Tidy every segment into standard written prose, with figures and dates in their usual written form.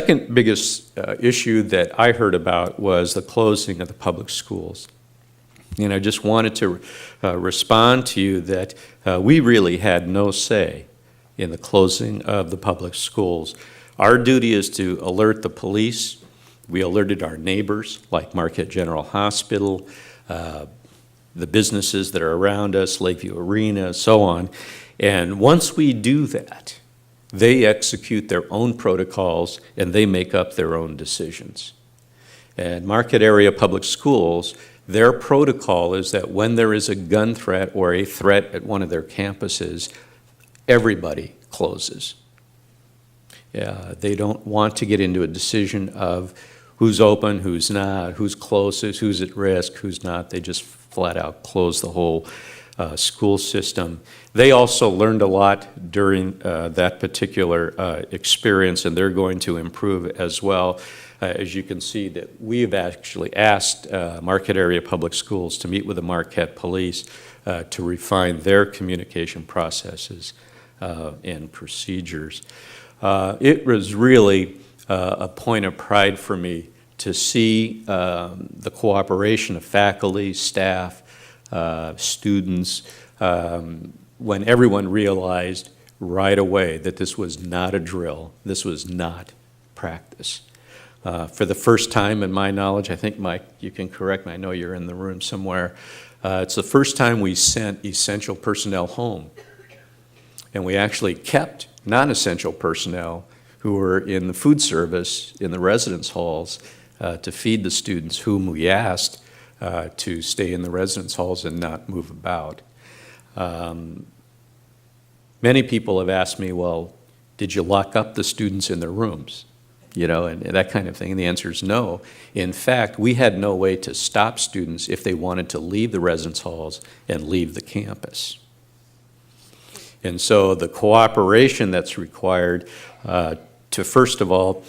second biggest issue that I heard about was the closing of the public schools. And I just wanted to respond to you that we really had no say in the closing of the public schools. Our duty is to alert the police. We alerted our neighbors, like Marquette General Hospital, the businesses that are around us, Lakeview Arena, so on. And once we do that, they execute their own protocols and they make up their own decisions. And Marquette area public schools, their protocol is that when there is a gun threat or a threat at one of their campuses, everybody closes. They don't want to get into a decision of who's open, who's not, who's closest, who's at risk, who's not. They just flat out close the whole school system. They also learned a lot during that particular experience, and they're going to improve as well. As you can see, that we've actually asked Marquette area public schools to meet with the Marquette police to refine their communication processes and procedures. It was really a point of pride for me to see the cooperation of faculty, staff, students, when everyone realized right away that this was not a drill, this was not practice. For the first time in my knowledge, I think, Mike, you can correct me, I know you're in the room somewhere, it's the first time we sent essential personnel home. And we actually kept non-essential personnel who were in the food service in the residence halls to feed the students whom we asked to stay in the residence halls and not move about. Many people have asked me, well, did you lock up the students in their rooms? You know, and that kind of thing. And the answer is no. In fact, we had no way to stop students if they wanted to leave the residence halls and leave the campus. And so the cooperation that's required to, first of all,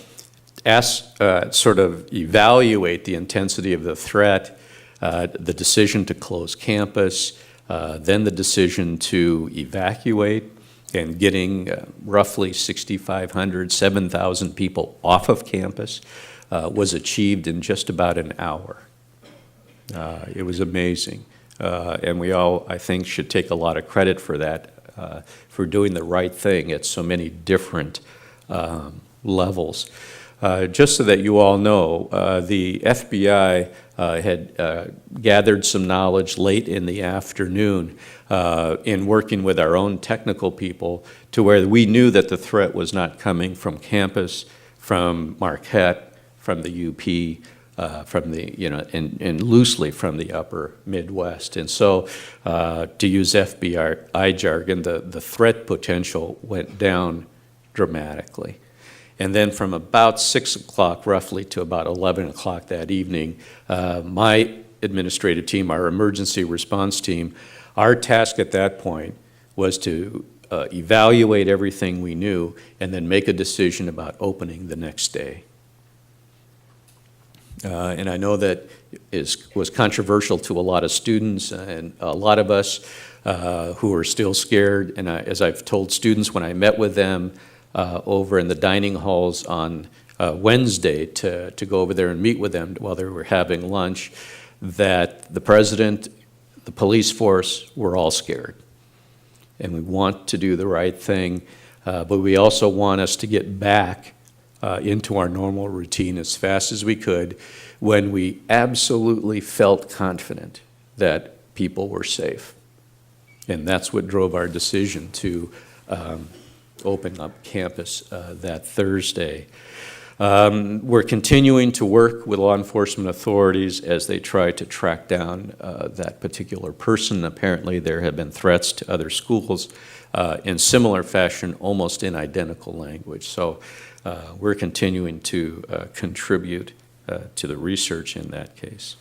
sort of evaluate the intensity of the threat, the decision to close campus, then the decision to evacuate, and getting roughly 6,500, 7,000 people off of campus was achieved in just about an hour. It was amazing. And we all, I think, should take a lot of credit for that, for doing the right thing at so many different levels. Just so that you all know, the FBI had gathered some knowledge late in the afternoon in working with our own technical people to where we knew that the threat was not coming from campus, from Marquette, from the UP, from the, you know, and loosely from the upper Midwest. And so to use FBI jargon, the threat potential went down dramatically. And then from about 6 o'clock roughly to about 11 o'clock that evening, my administrative team, our emergency response team, our task at that point was to evaluate everything we knew and then make a decision about opening the next day. And I know that was controversial to a lot of students and a lot of us who are still scared. And as I've told students when I met with them over in the dining halls on Wednesday to go over there and meet with them while they were having lunch, that the president, the police force, we're all scared. And we want to do the right thing, but we also want us to get back into our normal routine as fast as we could when we absolutely felt confident that people were safe. And that's what drove our decision to open up campus that Thursday. We're continuing to work with law enforcement authorities as they try to track down that particular person. Apparently there have been threats to other schools in similar fashion, almost in identical language. So we're continuing to contribute to the research in that case.